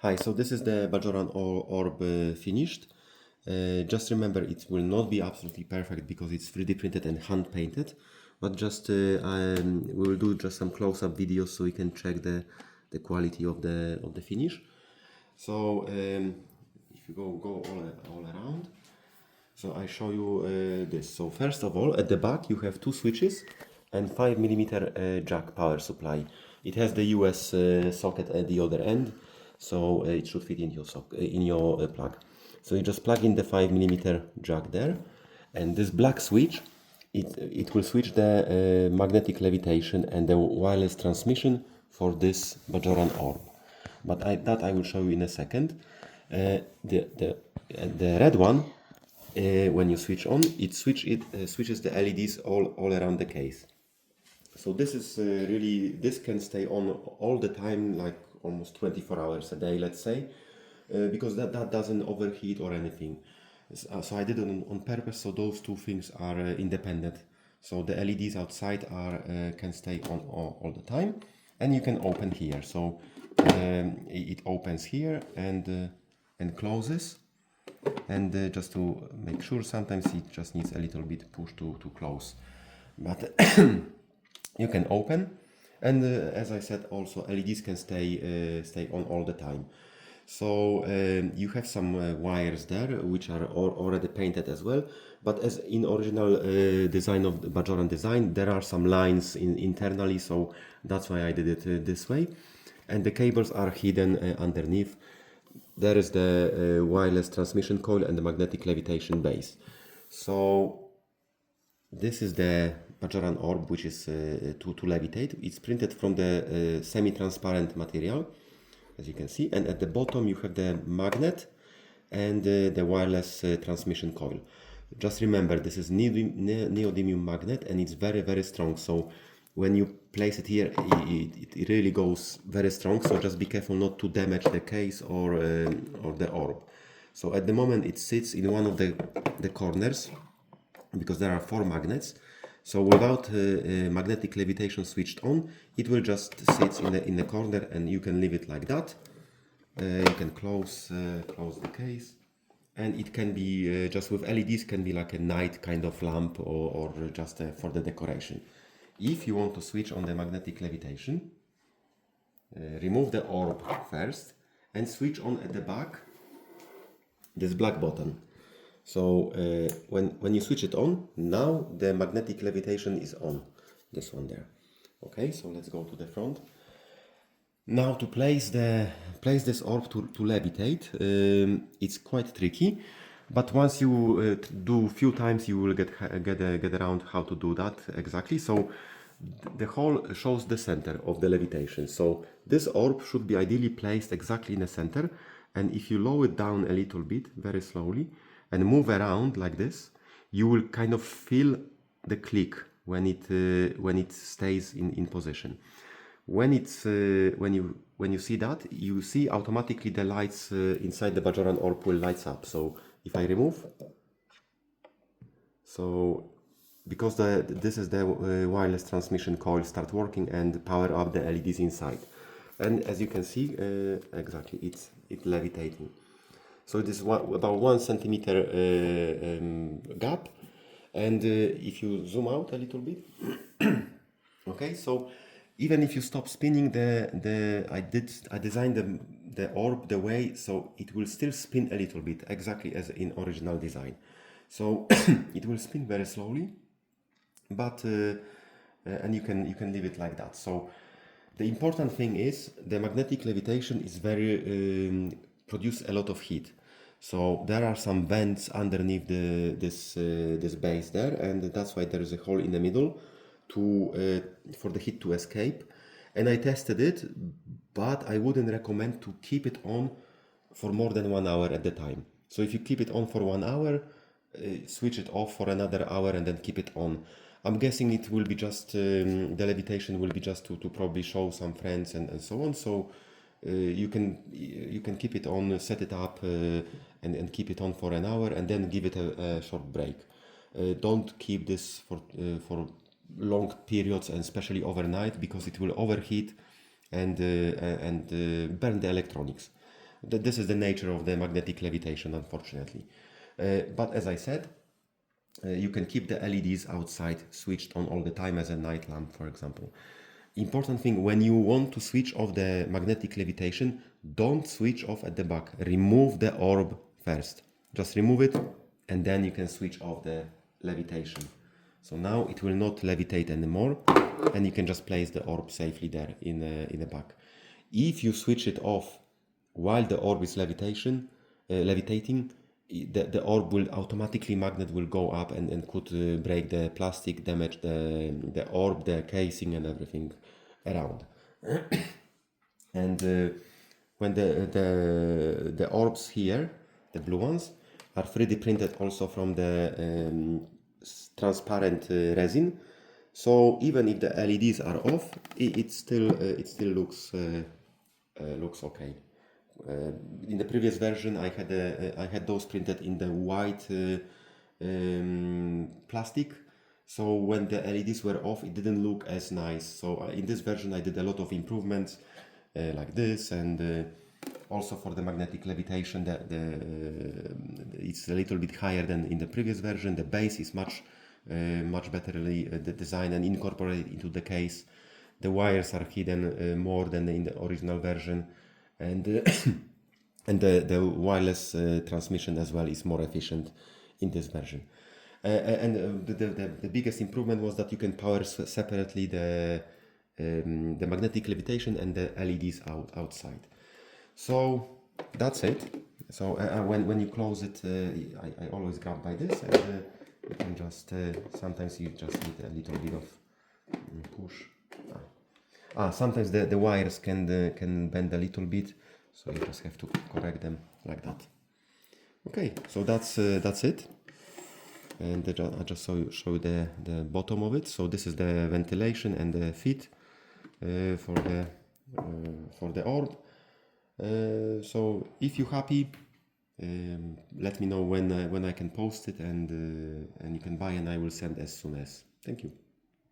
Hi, so this is the Bajoran orb finished. Just remember it will not be absolutely perfect because it's 3D printed and hand painted, but just we will do just some close-up videos so you can check the quality of the finish. So if you go all around, so I show you this. So first of all, at the back you have two switches and 5 mm jack power supply. It has the US socket at the other end, so it should fit in your plug. So you just plug in the 5 mm jack there, and this black switch, it will switch the magnetic levitation and the wireless transmission for this Bajoran orb. But that I will show you in a second. The red one, when you switch on, it switches the LEDs all around the case. So this is this can stay on all the time, like almost 24 hours a day, let's say, because that doesn't overheat or anything. So I did it on purpose, so those two things are independent. So the LEDs outside can stay on all the time, and you can open here. So it opens here and closes. And just to make sure, sometimes it just needs a little bit push to close, but you can open. And as I said, also LEDs can stay on all the time. So you have some wires there which are already painted as well, but as in original design of the Bajoran design, there are some lines internally, so that's why I did it this way. And the cables are hidden underneath. There is the wireless transmission coil and the magnetic levitation base. So this is the Bajoran orb, which is to levitate. It's printed from the semi-transparent material, as you can see, and at the bottom you have the magnet and the wireless transmission coil. Just remember, this is neodymium magnet, and it's very strong. So when you place it here, it really goes very strong. So just be careful not to damage the case or the orb. So at the moment it sits in one of the corners, because there are 4 magnets. So without magnetic levitation switched on, it will just sit in the corner, and you can leave it like that. You can close the case, and it can be just with LEDs, can be like a night kind of lamp, or just for the decoration. If you want to switch on the magnetic levitation, remove the orb first and switch on at the back this black button. So when you switch it on, now the magnetic levitation is on, this one there. Okay, so let's go to the front. Now to place this orb to levitate, it's quite tricky, but once you do a few times, you will get around how to do that exactly. So the hole shows the center of the levitation. So this orb should be ideally placed exactly in the center, and if you lower it down a little bit, very slowly, and move around like this, you will kind of feel the click when it stays in position. When you see that, you see automatically the lights inside the Bajoran orb will lights up. So if I remove, so because this is the wireless transmission coil start working and power up the LEDs inside, and as you can see, exactly it's levitating. So it is about 1 centimeter gap, and if you zoom out a little bit, okay, so even if you stop spinning I designed the orb the way so it will still spin a little bit, exactly as in original design. So it will spin very slowly, but and you can leave it like that. So the important thing is the magnetic levitation is produce a lot of heat. So there are some vents underneath this base there, and that's why there is a hole in the middle for the heat to escape. And I tested it, but I wouldn't recommend to keep it on for more than 1 hour at the time. So if you keep it on for 1 hour, switch it off for another hour and then keep it on. I'm guessing it will be just the levitation will be just to probably show some friends and so on. So you can keep it on, set it up, and keep it on for an hour, and then give it a short break. Don't keep this for long periods, and especially overnight, because it will overheat and burn the electronics. This is the nature of the magnetic levitation, unfortunately. But as I said, you can keep the LEDs outside switched on all the time as a night lamp, for example. Important thing, when you want to switch off the magnetic levitation, don't switch off at the back. Remove the orb first. Just remove it and then you can switch off the levitation. So now it will not levitate anymore and you can just place the orb safely there in the back. If you switch it off while the orb is levitating, the orb will automatically, magnet will go up and could break the plastic, damage the orb, the casing and everything around. And when the orbs here, the blue ones, are 3D printed also from the transparent resin, so even if the LEDs are off, it still looks okay. In the previous version, I had those printed in the white plastic. So when the LEDs were off, it didn't look as nice. So in this version, I did a lot of improvements like this, and also for the magnetic levitation, it's a little bit higher than in the previous version. The base is much betterly designed and incorporated into the case. The wires are hidden more than in the original version. And and the wireless transmission as well is more efficient in this version. The biggest improvement was that you can power separately the magnetic levitation and the LEDs outside. So that's it. So when you close it, I always grab by this, and you can just sometimes you just need a little bit of push. Sometimes the wires can bend a little bit, so you just have to correct them like that. Okay, so that's it. And I just show the bottom of it. So this is the ventilation and the feet for the orb. So if you're happy, let me know when I can post it, and you can buy, and I will send as soon as. Thank you.